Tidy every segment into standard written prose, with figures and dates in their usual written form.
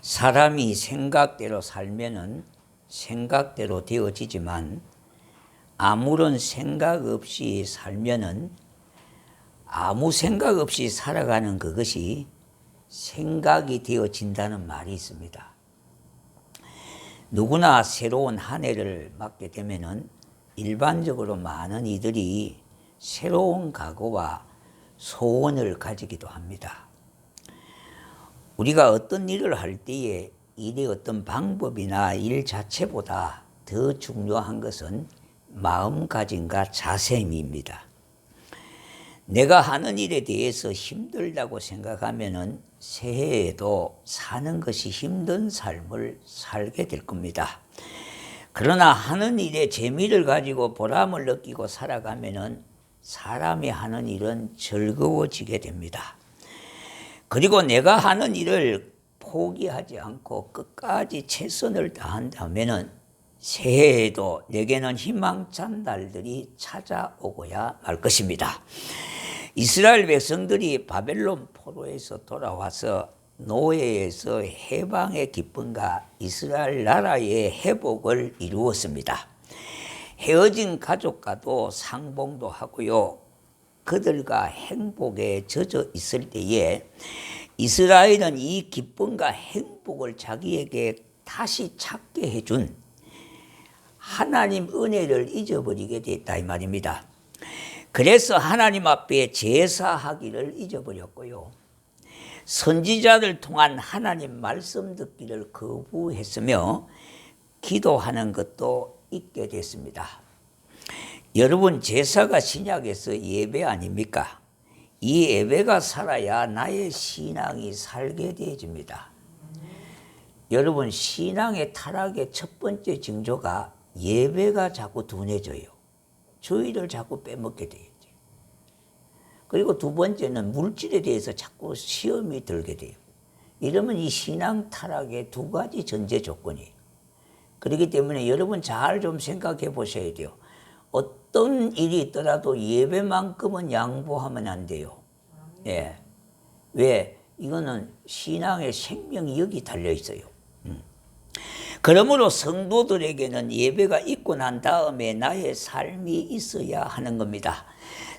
사람이 생각대로 살면은 생각대로 되어지지만 아무런 생각 없이 살면은 아무 생각 없이 살아가는 그것이 생각이 되어진다는 말이 있습니다. 누구나 새로운 한 해를 맞게 되면은 일반적으로 많은 이들이 새로운 각오와 소원을 가지기도 합니다. 우리가 어떤 일을 할 때에 일의 어떤 방법이나 일 자체보다 더 중요한 것은 마음가짐과 자세입니다. 내가 하는 일에 대해서 힘들다고 생각하면은 새해에도 사는 것이 힘든 삶을 살게 될 겁니다. 그러나 하는 일에 재미를 가지고 보람을 느끼고 살아가면은 사람이 하는 일은 즐거워지게 됩니다. 그리고 내가 하는 일을 포기하지 않고 끝까지 최선을 다한다면은 새해에도 내게는 희망찬 날들이 찾아오고야 말 것입니다. 이스라엘 백성들이 바벨론 포로에서 돌아와서 노예에서 해방의 기쁨과 이스라엘 나라의 회복을 이루었습니다. 헤어진 가족과도 상봉도 하고요. 그들과 행복에 젖어 있을 때에 이스라엘은 이 기쁨과 행복을 자기에게 다시 찾게 해준 하나님 은혜를 잊어버리게 됐다 이 말입니다. 그래서 하나님 앞에 제사하기를 잊어버렸고요. 선지자들 통한 하나님 말씀 듣기를 거부했으며 기도하는 것도 잊게 됐습니다. 여러분, 제사가 신약에서 예배 아닙니까? 이 예배가 살아야 나의 신앙이 살게 되어집니다. 여러분, 신앙의 타락의 첫 번째 징조가 예배가 자꾸 둔해져요. 주의를 자꾸 빼먹게 되죠. 그리고 두 번째는 물질에 대해서 자꾸 시험이 들게 돼요. 이러면 이 신앙 타락의 두 가지 전제 조건이에요. 그렇기 때문에 여러분 잘 좀 생각해 보셔야 돼요. 어떤 일이 있더라도 예배만큼은 양보하면 안 돼요. 예. 왜? 이거는 신앙의 생명이 여기 달려 있어요. 그러므로 성도들에게는 예배가 있고 난 다음에 나의 삶이 있어야 하는 겁니다.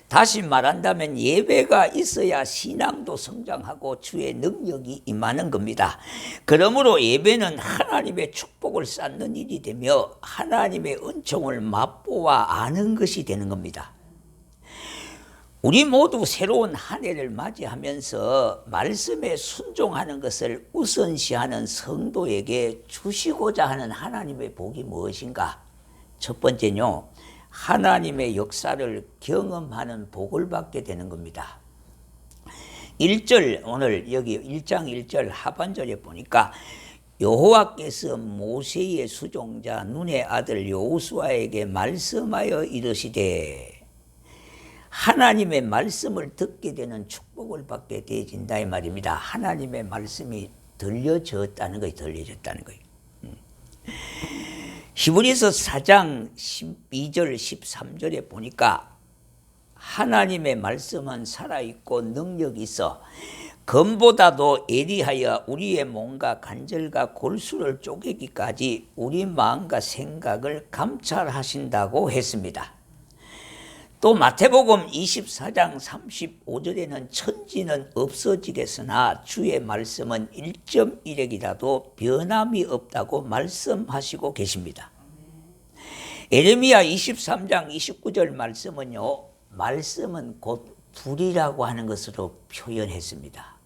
다시 말한다면 예배가 있어야 신앙도 성장하고 주의 능력이 임하는 겁니다. 그러므로 예배는 하나님의 축복을 쌓는 일이 되며 하나님의 은총을 맛보아 아는 것이 되는 겁니다. 우리 모두 새로운 한 해를 맞이하면서 말씀에 순종하는 것을 우선시하는 성도에게 주시고자 하는 하나님의 복이 무엇인가? 첫 번째는요, 하나님의 역사를 경험하는 복을 받게 되는 겁니다. 1절, 오늘 여기 1장 1절 하반절에 보니까 여호와께서 모세의 수종자 눈의 아들 여호수아에게 말씀하여 이르시되, 하나님의 말씀을 듣게 되는 축복을 받게 되어진다 이 말입니다. 하나님의 말씀이 들려졌다는 거예요. 들려졌다는 거예요. 히브리서 4장 12절 13절에 보니까 하나님의 말씀은 살아있고 능력이 있어 검보다도 예리하여 우리의 몸과 관절과 골수를 쪼개기까지 우리 마음과 생각을 감찰하신다고 했습니다. 또 마태복음 24장 35절에는 천지는 없어지겠으나 주의 말씀은 1.1핵이라도 변함이 없다고 말씀하시고 계십니다. 에레미야 23장 29절 말씀은요, 말씀은 곧 불이라고 하는 것으로 표현했습니다.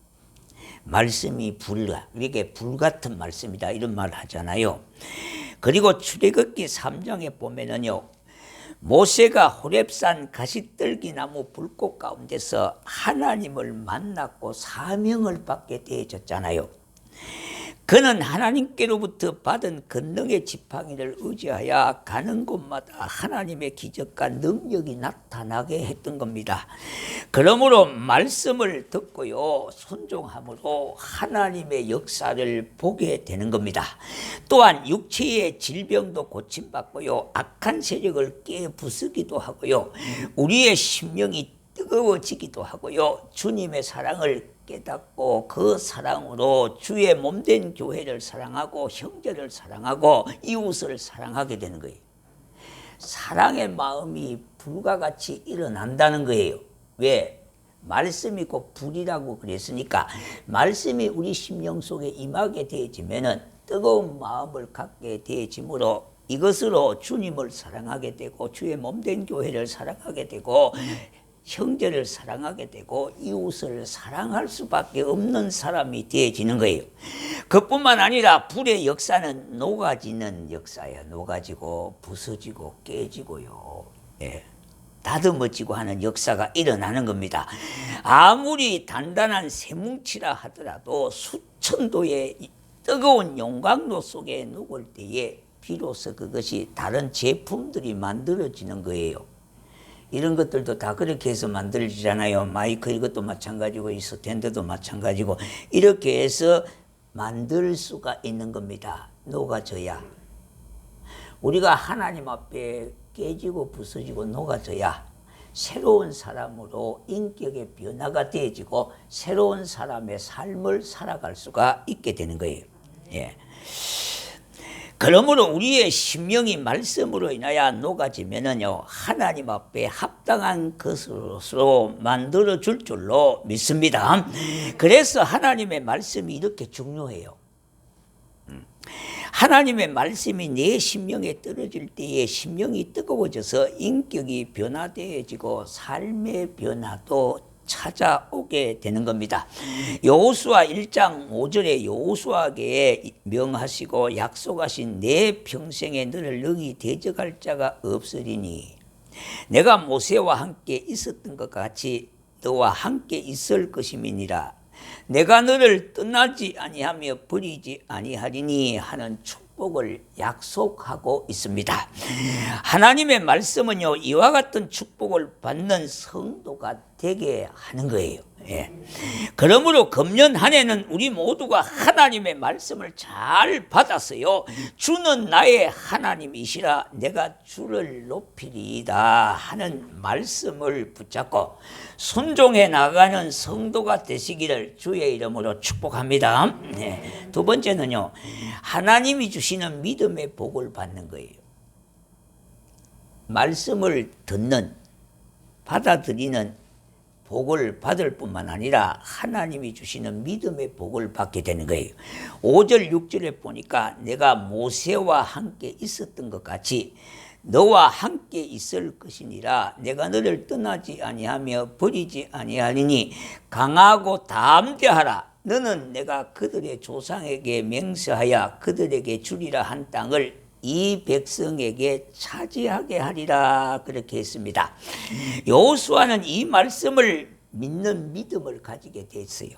말씀이 불이라, 이게 불같은 말씀이다 이런 말 하잖아요. 그리고 출애굽기 3장에 보면은요, 모세가 호렙산 가시떨기나무 불꽃 가운데서 하나님을 만났고 사명을 받게 되어졌잖아요. 그는 하나님께로부터 받은 권능의 지팡이를 의지하여 가는 곳마다 하나님의 기적과 능력이 나타나게 했던 겁니다. 그러므로 말씀을 듣고요, 순종함으로 하나님의 역사를 보게 되는 겁니다. 또한 육체의 질병도 고침받고요, 악한 세력을 깨부수기도 하고요, 우리의 심령이 뜨거워지기도 하고요. 주님의 사랑을 깨닫고 그 사랑으로 주의 몸된 교회를 사랑하고 형제를 사랑하고 이웃을 사랑하게 되는 거예요. 사랑의 마음이 불과 같이 일어난다는 거예요. 왜? 말씀이 곧 불이라고 그랬으니까 말씀이 우리 심령 속에 임하게 되어지면은 뜨거운 마음을 갖게 되어지므로 이것으로 주님을 사랑하게 되고 주의 몸된 교회를 사랑하게 되고 형제를 사랑하게 되고 이웃을 사랑할 수밖에 없는 사람이 되어지는 거예요. 그뿐만 아니라 불의 역사는 녹아지는 역사예요. 녹아지고 부서지고 깨지고요. 예. 다듬어지고 하는 역사가 일어나는 겁니다. 아무리 단단한 쇠뭉치라 하더라도 수천도의 뜨거운 용광로 속에 녹을 때에 비로소 그것이 다른 제품들이 만들어지는 거예요. 이런 것들도 다 그렇게 해서 만들어지잖아요. 마이크 이것도 마찬가지고 이 스탠드도 마찬가지고 이렇게 해서 만들 수가 있는 겁니다. 녹아져야. 우리가 하나님 앞에 깨지고 부서지고 녹아져야 새로운 사람으로 인격의 변화가 되어지고 새로운 사람의 삶을 살아갈 수가 있게 되는 거예요. 예. 그러므로 우리의 심령이 말씀으로 인하여 녹아지면은요, 하나님 앞에 합당한 것으로 만들어 줄 줄로 믿습니다. 그래서 하나님의 말씀이 이렇게 중요해요. 하나님의 말씀이 내 심령에 떨어질 때에 심령이 뜨거워져서 인격이 변화되어지고 삶의 변화도 찾아오게 되는 겁니다. 여호수아 1장 5절에 여호수아에게 명하시고 약속하신 내 평생에 너를 능히 대적할 자가 없으리니 내가 모세와 함께 있었던 것 같이 너와 함께 있을 것임이니라. 내가 너를 떠나지 아니하며 버리지 아니하리니 하는 축복을 약속하고 있습니다. 하나님의 말씀은요, 이와 같은 축복을 받는 성도가 되게 하는 거예요. 예. 그러므로 금년 한 해는 우리 모두가 하나님의 말씀을 잘 받았어요. 주는 나의 하나님이시라 내가 주를 높이리이다 하는 말씀을 붙잡고 순종해 나가는 성도가 되시기를 주의 이름으로 축복합니다. 네. 두 번째는요, 하나님이 주시는 믿음의 복을 받는 거예요. 말씀을 듣는, 받아들이는 복을 받을 뿐만 아니라 하나님이 주시는 믿음의 복을 받게 되는 거예요. 5절 6절에 보니까 내가 모세와 함께 있었던 것 같이 너와 함께 있을 것이니라. 내가 너를 떠나지 아니하며 버리지 아니하리니 강하고 담대하라. 너는 내가 그들의 조상에게 맹세하여 그들에게 주리라 한 땅을 이 백성에게 차지하게 하리라 그렇게 했습니다. 여호수아는 이 말씀을 믿는 믿음을 가지게 됐어요.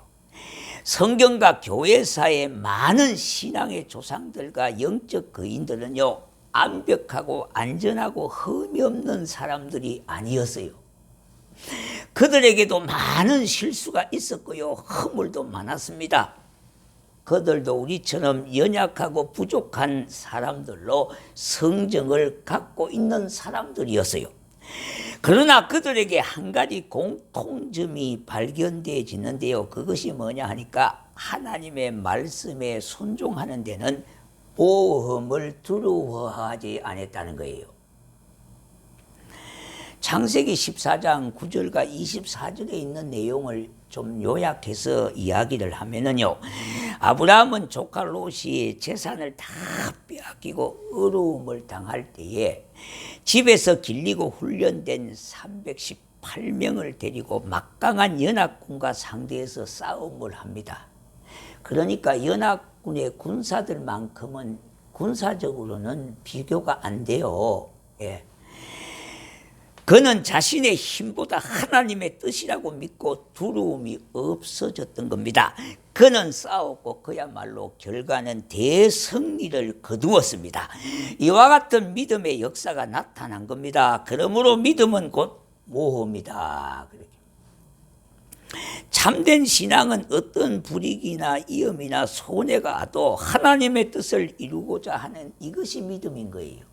성경과 교회사의 많은 신앙의 조상들과 영적 거인들은요, 완벽하고 안전하고 흠이 없는 사람들이 아니었어요. 그들에게도 많은 실수가 있었고요, 허물도 많았습니다. 그들도 우리처럼 연약하고 부족한 사람들로 성정을 갖고 있는 사람들이었어요. 그러나 그들에게 한 가지 공통점이 발견되어지는데요. 그것이 뭐냐 하니까 하나님의 말씀에 순종하는 데는 모험을 두려워하지 않았다는 거예요. 창세기 14장 9절과 24절에 있는 내용을 좀 요약해서 이야기를 하면은요, 아브라함은 조카 롯이 재산을 다 빼앗기고 어려움을 당할 때에 집에서 길리고 훈련된 318명을 데리고 막강한 연합군과 상대해서 싸움을 합니다. 그러니까 연합군의 군사들만큼은 군사적으로는 비교가 안 돼요. 예. 그는 자신의 힘보다 하나님의 뜻이라고 믿고 두려움이 없어졌던 겁니다. 그는 싸웠고 그야말로 결과는 대승리를 거두었습니다. 이와 같은 믿음의 역사가 나타난 겁니다. 그러므로 믿음은 곧 모험이다. 참된 신앙은 어떤 불이익이나 위험이나 손해가 와도 하나님의 뜻을 이루고자 하는 이것이 믿음인 거예요.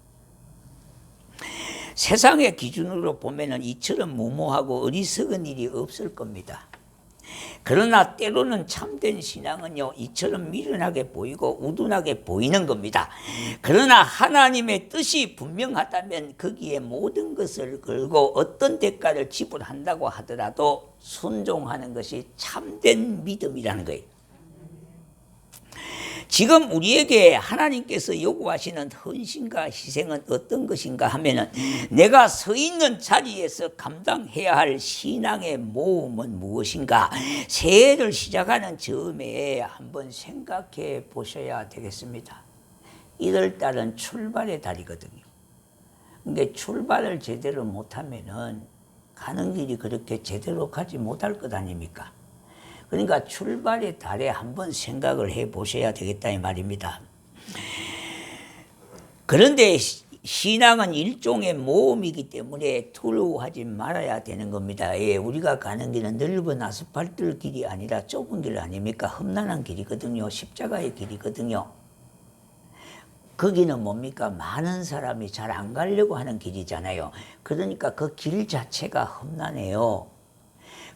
세상의 기준으로 보면은 이처럼 무모하고 어리석은 일이 없을 겁니다. 그러나 때로는 참된 신앙은요, 이처럼 미련하게 보이고 우둔하게 보이는 겁니다. 그러나 하나님의 뜻이 분명하다면 거기에 모든 것을 걸고 어떤 대가를 지불한다고 하더라도 순종하는 것이 참된 믿음이라는 거예요. 지금 우리에게 하나님께서 요구하시는 헌신과 희생은 어떤 것인가 하면은, 내가 서 있는 자리에서 감당해야 할 신앙의 모험은 무엇인가, 새해를 시작하는 즈음에 한번 생각해 보셔야 되겠습니다. 1월달은 출발의 달이거든요. 근데 출발을 제대로 못하면은 가는 길이 그렇게 제대로 가지 못할 것 아닙니까? 그러니까 출발의 달에 한번 생각을 해 보셔야 되겠다 이 말입니다. 그런데 신앙은 일종의 모험이기 때문에 두려워하지 말아야 되는 겁니다. 예, 우리가 가는 길은 넓은 아스팔트 길이 아니라 좁은 길 아닙니까? 험난한 길이거든요. 십자가의 길이거든요. 거기는 뭡니까? 많은 사람이 잘 안 가려고 하는 길이잖아요. 그러니까 그 길 자체가 험난해요.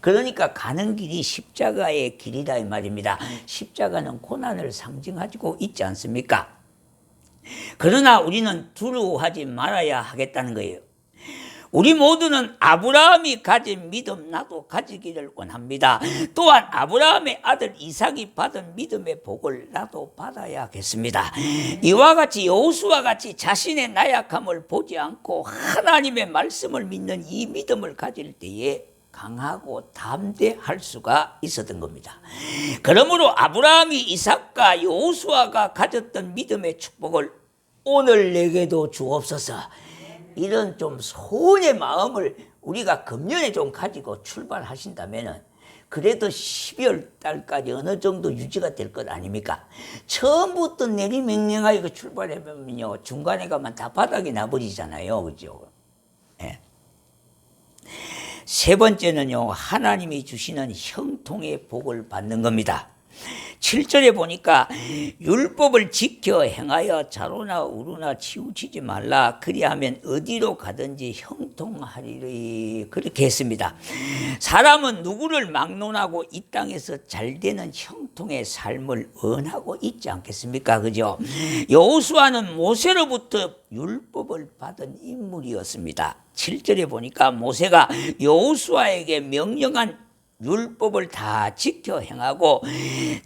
그러니까 가는 길이 십자가의 길이다 이 말입니다. 십자가는 고난을 상징하고 있지 않습니까? 그러나 우리는 두려워하지 말아야 하겠다는 거예요. 우리 모두는 아브라함이 가진 믿음 나도 가지기를 원합니다. 또한 아브라함의 아들 이삭이 받은 믿음의 복을 나도 받아야겠습니다. 이와 같이 여호수아와 같이 자신의 나약함을 보지 않고 하나님의 말씀을 믿는 이 믿음을 가질 때에 강하고 담대할 수가 있었던 겁니다. 그러므로 아브라함이 이삭과 여호수아가 가졌던 믿음의 축복을 오늘 내게도 주옵소서, 이런 좀 소원의 마음을 우리가 금년에 좀 가지고 출발하신다면은 그래도 12월 달까지 어느 정도 유지가 될 것 아닙니까? 처음부터 내리맹맹하게 출발해보면요, 중간에 가면 다 바닥이 나버리잖아요. 그죠? 예. 세 번째는요, 하나님이 주시는 형통의 복을 받는 겁니다. 7절에 보니까 율법을 지켜 행하여 좌로나 우로나 치우치지 말라, 그리하면 어디로 가든지 형통하리리, 그렇게 했습니다. 사람은 누구를 막론하고 이 땅에서 잘되는 형통의 삶을 원하고 있지 않겠습니까? 그죠? 여호수아는 모세로부터 율법을 받은 인물이었습니다. 7절에 보니까 모세가 여호수아에게 명령한 율법을 다 지켜 행하고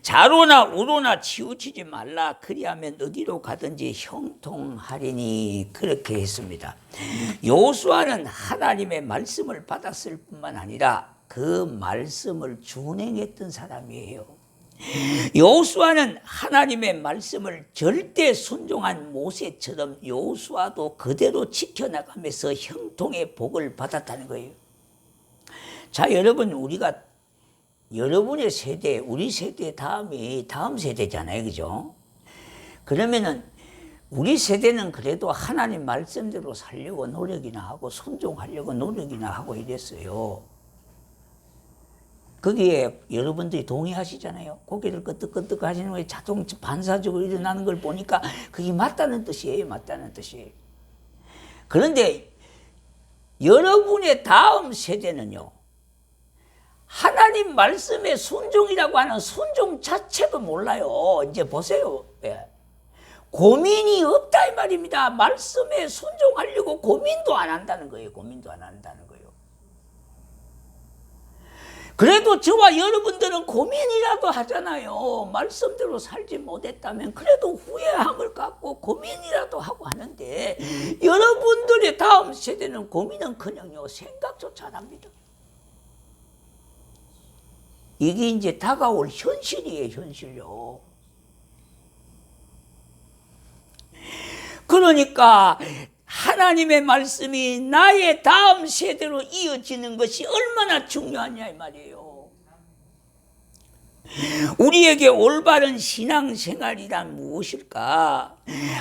좌로나 우로나 치우치지 말라, 그리하면 어디로 가든지 형통하리니, 그렇게 했습니다. 여호수아는 하나님의 말씀을 받았을 뿐만 아니라 그 말씀을 준행했던 사람이에요. 여호수아는 하나님의 말씀을 절대 순종한 모세처럼 여호수아도 그대로 지켜나가면서 형통의 복을 받았다는 거예요. 자, 여러분, 우리가 여러분의 세대, 우리 세대 다음이 다음 세대잖아요. 그죠? 그러면은 우리 세대는 그래도 하나님 말씀대로 살려고 노력이나 하고 순종하려고 노력이나 하고 이랬어요. 거기에 여러분들이 동의하시잖아요. 고개를 끄덕끄덕 하시는 게 자동 반사적으로 일어나는 걸 보니까 그게 맞다는 뜻이에요. 맞다는 뜻이에요. 그런데 여러분의 다음 세대는요, 하나님 말씀의 순종이라고 하는 순종 자체도 몰라요. 이제 보세요. 예. 고민이 없다 이 말입니다. 말씀에 순종하려고 고민도 안 한다는 거예요. 고민도 안 한다는 거예요. 그래도 저와 여러분들은 고민이라도 하잖아요. 말씀대로 살지 못했다면 그래도 후회함을 갖고 고민이라도 하고 하는데, 여러분들의 다음 세대는 고민은커녕요, 생각조차 안 합니다. 이게 이제 다가올 현실이에요, 현실요. 그러니까 하나님의 말씀이 나의 다음 세대로 이어지는 것이 얼마나 중요하냐 이 말이에요. 우리에게 올바른 신앙생활이란 무엇일까?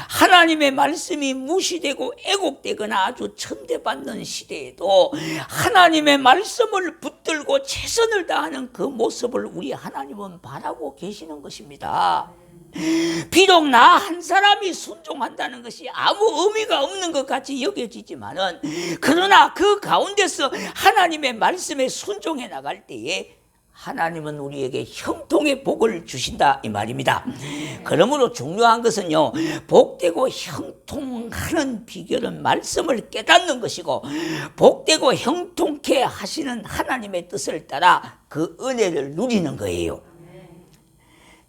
하나님의 말씀이 무시되고 애곡되거나 아주 천대받는 시대에도 하나님의 말씀을 붙들고 최선을 다하는 그 모습을 우리 하나님은 바라고 계시는 것입니다. 비록 나 한 사람이 순종한다는 것이 아무 의미가 없는 것 같이 여겨지지만은, 그러나 그 가운데서 하나님의 말씀에 순종해 나갈 때에 하나님은 우리에게 형통의 복을 주신다 이 말입니다. 그러므로 중요한 것은요, 복되고 형통하는 비결은 말씀을 깨닫는 것이고, 복되고 형통케 하시는 하나님의 뜻을 따라 그 은혜를 누리는 거예요.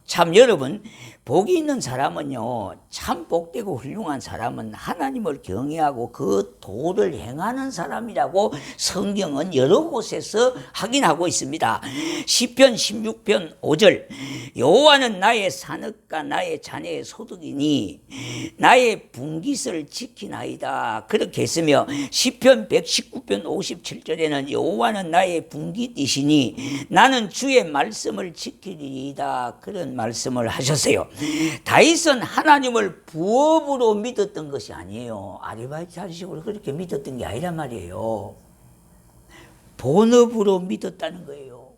참 여러분, 복이 있는 사람은요, 참 복되고 훌륭한 사람은 하나님을 경외하고 그 도를 행하는 사람이라고 성경은 여러 곳에서 확인하고 있습니다. 시편 16편 5절, 여호와는 나의 산업과 나의 자녀의 소득이니 나의 분깃을 지키나이다, 그렇게 했으며 시편 119편 57절에는 여호와는 나의 분깃이시니 나는 주의 말씀을 지키리이다, 그런 말씀을 하셨어요. 다윗은 하나님을 부업으로 믿었던 것이 아니에요. 아르바이트 하시고 그렇게 믿었던 게 아니란 말이에요. 본업으로 믿었다는 거예요.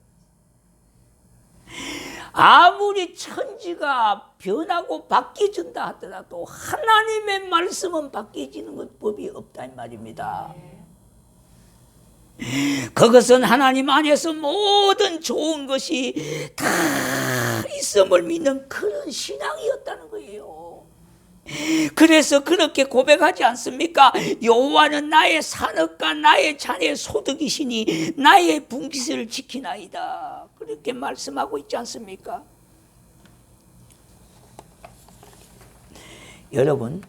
아무리 천지가 변하고 바뀌어진다 하더라도 하나님의 말씀은 바뀌어지는 것 법이 없다는 말입니다. 그것은 하나님 안에서 모든 좋은 것이 다 있음을 믿는 그런 신앙이었다는 거예요. 그래서 그렇게 고백하지 않습니까? 여호와는 나의 산업과 나의 자녀의 소득이시니 나의 분깃을 지키나이다, 그렇게 말씀하고 있지 않습니까? 여러분,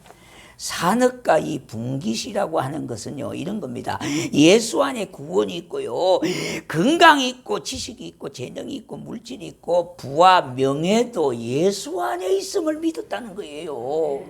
산업과 이 분깃이라고 하는 것은요, 이런 겁니다. 예수 안에 구원이 있고요, 건강이 있고 지식이 있고 재능이 있고 물질이 있고 부와 명예도 예수 안에 있음을 믿었다는 거예요.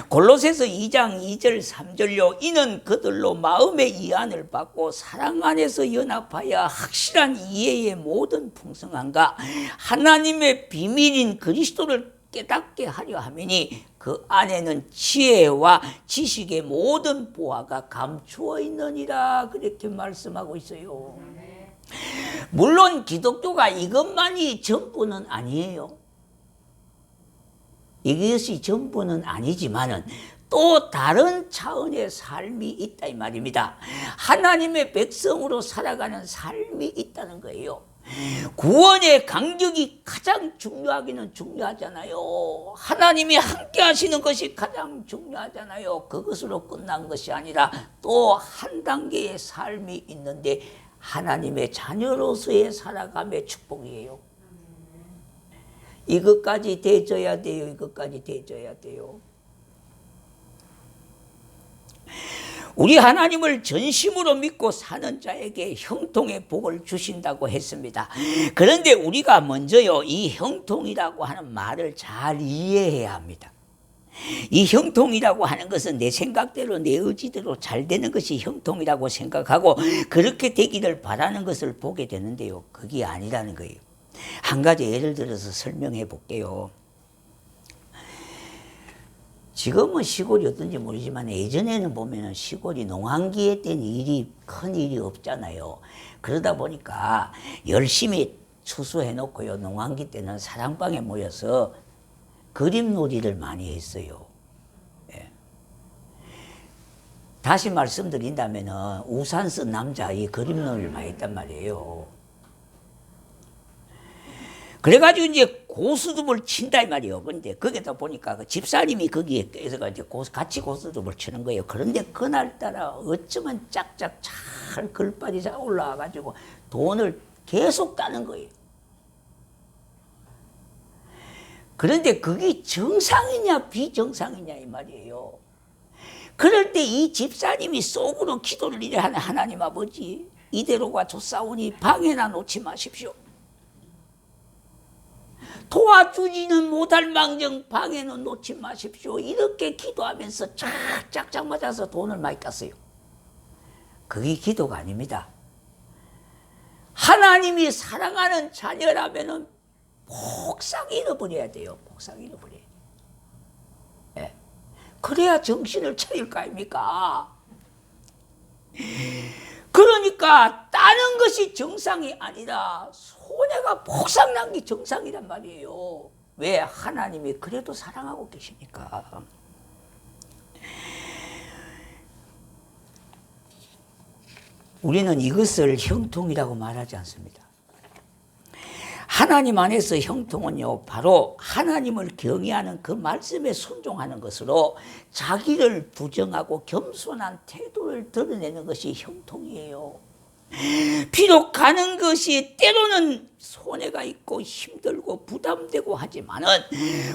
골로새서 2장 2절 3절요, 이는 그들로 마음의 이안을 받고 사랑 안에서 연합하여 확실한 이해의 모든 풍성함과 하나님의 비밀인 그리스도를 깨닫게 하려 하매니 그 안에는 지혜와 지식의 모든 보화가 감추어 있느니라, 그렇게 말씀하고 있어요. 물론 기독교가 이것만이 전부는 아니에요. 이것이 전부는 아니지만은 또 다른 차원의 삶이 있다 이 말입니다. 하나님의 백성으로 살아가는 삶이 있다는 거예요. 구원의 간격이 가장 중요하기는 중요하잖아요. 하나님이 함께 하시는 것이 가장 중요하잖아요. 그것으로 끝난 것이 아니라 또 한 단계의 삶이 있는데 하나님의 자녀로서의 살아감의 축복이에요. 이것까지 되져야 돼요. 이것까지 되져야 돼요. 우리 하나님을 전심으로 믿고 사는 자에게 형통의 복을 주신다고 했습니다. 그런데 우리가 먼저요, 이 형통이라고 하는 말을 잘 이해해야 합니다. 이 형통이라고 하는 것은 내 생각대로 내 의지대로 잘 되는 것이 형통이라고 생각하고 그렇게 되기를 바라는 것을 보게 되는데요, 그게 아니라는 거예요. 한 가지 예를 들어서 설명해 볼게요. 지금은 시골이 어떤지 모르지만 예전에는 보면은 시골이 농한기에 땐 일이 큰 일이 없잖아요. 그러다 보니까 열심히 추수해 놓고요, 농한기 때는 사랑방에 모여서 그림놀이를 많이 했어요. 예. 다시 말씀드린다면은 우산 쓴 남자 이 그림놀이를 많이 했단 말이에요. 그래가지고 이제 고스톱을 친다 이 말이에요. 그런데 거기다 보니까 그 집사님이 거기에 껴서 같이 고스톱을 치는 거예요. 그런데 그날따라 어쩌면 짝짝 잘 글바지 잘 올라와가지고 돈을 계속 따는 거예요. 그런데 그게 정상이냐 비정상이냐 이 말이에요. 그럴 때 이 집사님이 속으로 기도를 이래 하는, 하나님 아버지 이대로가 좋사오니 방해나 놓지 마십시오. 도와주지는 못할 망정 방해는 놓지 마십시오. 이렇게 기도하면서 짝짝짝 맞아서 돈을 많이 땄어요. 그게 기도가 아닙니다. 하나님이 사랑하는 자녀라면은 폭삭 잃어버려야 돼요. 폭삭 잃어버려야 돼요. 예. 그래야 정신을 차릴 거 아닙니까? 그러니까 따는 것이 정상이 아니라 손해가 폭삭 난 게 정상이란 말이에요. 왜? 하나님이 그래도 사랑하고 계시니까. 우리는 이것을 형통이라고 말하지 않습니다. 하나님 안에서 형통은요, 바로 하나님을 경외하는 그 말씀에 순종하는 것으로 자기를 부정하고 겸손한 태도를 드러내는 것이 형통이에요. 비록 가는 것이 때로는 손해가 있고 힘들고 부담되고 하지만은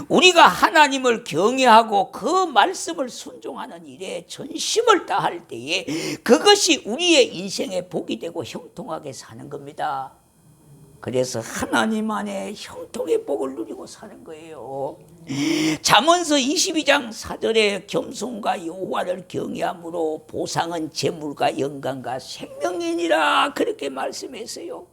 우리가 하나님을 경외하고 그 말씀을 순종하는 일에 전심을 다할 때에 그것이 우리의 인생의 복이 되고 형통하게 사는 겁니다. 그래서 하나님 안에 형통의 복을 누리고 사는 거예요. 잠언서 22장 4절에 겸손과 여호와를 경외함으로 보상은 재물과 영광과 생명이니라 그렇게 말씀했어요.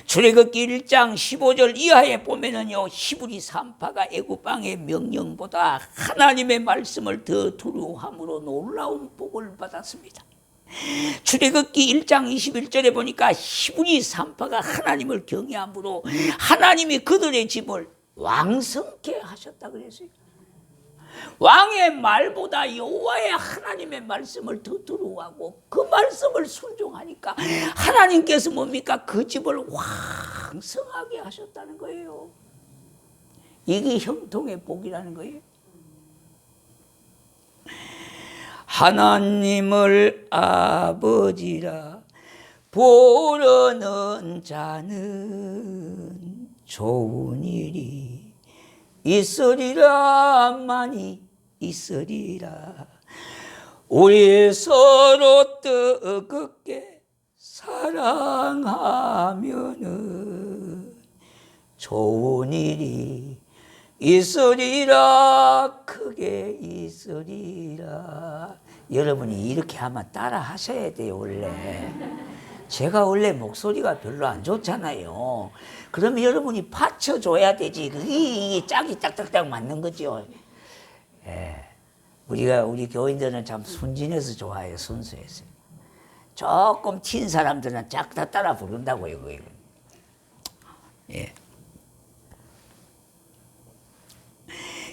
출애굽기 1장 15절 이하에 보면은요, 히브리 산파가 애굽 왕의 명령보다 하나님의 말씀을 더 두려워함으로 놀라운 복을 받았습니다. 출애굽기 1장 21절에 보니까 히브리 산파가 하나님을 경외함으로 하나님이 그들의 집을 왕성케 하셨다 그랬어요. 왕의 말보다 여호와의 하나님의 말씀을 더 두려워하고 그 말씀을 순종하니까 하나님께서 뭡니까? 그 집을 왕성하게 하셨다는 거예요. 이게 형통의 복이라는 거예요. 하나님을 아버지라 부르는 자는 좋은 일이 있으리라. 많이 있으리라. 우리 서로 뜨겁게 사랑하면은 좋은 일이 있으리라. 크게 있으리라. 여러분이 이렇게 하면 따라 하셔야 돼요. 원래 제가 원래 목소리가 별로 안 좋잖아요. 그러면 여러분이 받쳐줘야 되지. 그게 짝이 딱딱딱 맞는 거죠. 예. 우리 교인들은 참 순진해서 좋아해요. 순수해서. 조금 튄 사람들은 짝 다 따라 부른다고요. 예.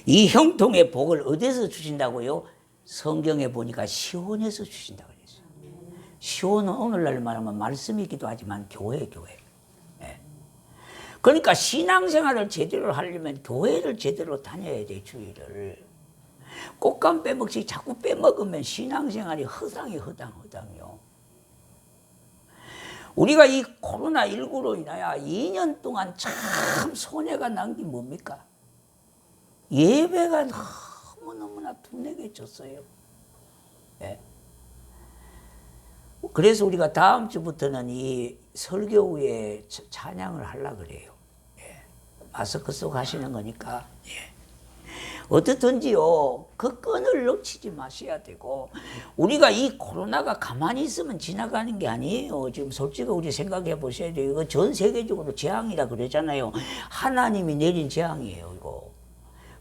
이 형통의 복을 어디서 주신다고요? 성경에 보니까 시온에서 주신다고 그랬어요. 시온은 오늘날 말하면 말씀이기도 하지만 교회. 예. 그러니까 신앙생활을 제대로 하려면 교회를 제대로 다녀야 돼. 주일을. 꽃감 빼먹지 자꾸 빼먹으면 신앙생활이 허당이요. 우리가 이 코로나19로 인하여 2년 동안 참 손해가 난 게 뭡니까? 예배가 너무너무나 둔하게 졌어요. 예. 그래서 우리가 다음 주부터는 이 설교 후에 찬양을 하려고 그래요. 예. 마스크 쓰고 하시는 거니까. 예. 어떻든지요, 그 끈을 놓치지 마셔야 되고, 우리가 이 코로나가 가만히 있으면 지나가는 게 아니에요. 지금 솔직히 우리 생각해 보셔야 돼요. 이거 전 세계적으로 재앙이라 그러잖아요. 하나님이 내린 재앙이에요, 이거.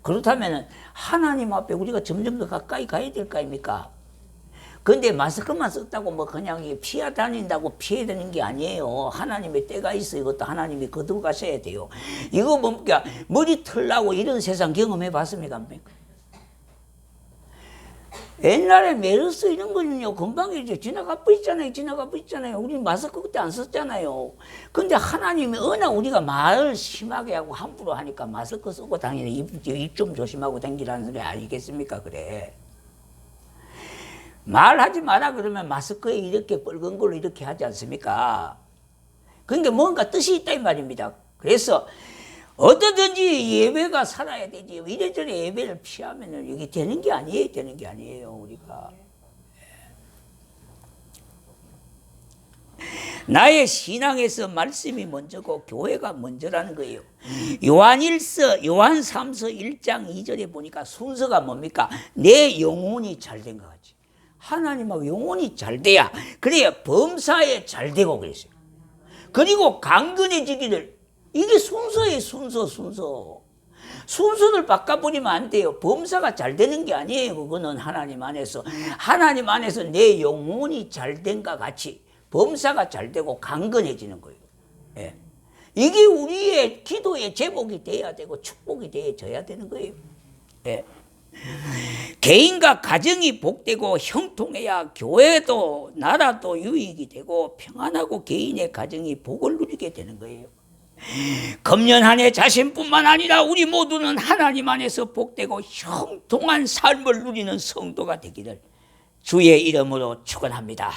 그렇다면 하나님 앞에 우리가 점점 더 가까이 가야 될 거 아닙니까? 근데 마스크만 썼다고 뭐 그냥 피해 다닌다고 피해 다니는 게 아니에요. 하나님의 때가 있어. 이것도 하나님이 거두고 가셔야 돼요. 이거 뭡니까? 머리 털나고 이런 세상 경험해 봤습니까? 옛날에 메르스 이런 거는요, 금방 이제 지나가 버렸잖아요. 우리 마스크 그때 안 썼잖아요. 근데 하나님이 워낙 우리가 말을 심하게 하고 함부로 하니까 마스크 쓰고 다니는 입 좀 조심하고 다니라는 소리 아니겠습니까? 그래. 말하지 마라 그러면 마스크에 이렇게 빨간 걸로 이렇게 하지 않습니까? 그러니까 뭔가 뜻이 있다 이 말입니다. 그래서 어떠든지 예배가 살아야 되지. 이래저래 예배를 피하면 이게 되는 게 아니에요. 우리가. 나의 신앙에서 말씀이 먼저고 교회가 먼저라는 거예요. 요한삼서 1장 2절에 보니까 순서가 뭡니까? 내 영혼이 잘된 것 같지. 하나님하고 영혼이 잘 돼야, 그래야 범사에 잘 되고 그랬어요. 그리고 강건해지기를. 이게 순서예요. 순서를 바꿔버리면 안 돼요. 범사가 잘 되는 게 아니에요. 그거는 하나님 안에서 내 영혼이 잘 된과 같이 범사가 잘 되고 강건해지는 거예요. 예. 이게 우리의 기도의 제목이 돼야 되고 축복이 되어져야 되는 거예요. 예. 개인과 가정이 복되고 형통해야 교회도 나라도 유익이 되고 평안하고 개인의 가정이 복을 누리게 되는 거예요. 금년 한 해 자신뿐만 아니라 우리 모두는 하나님 안에서 복되고 형통한 삶을 누리는 성도가 되기를 주의 이름으로 축원합니다.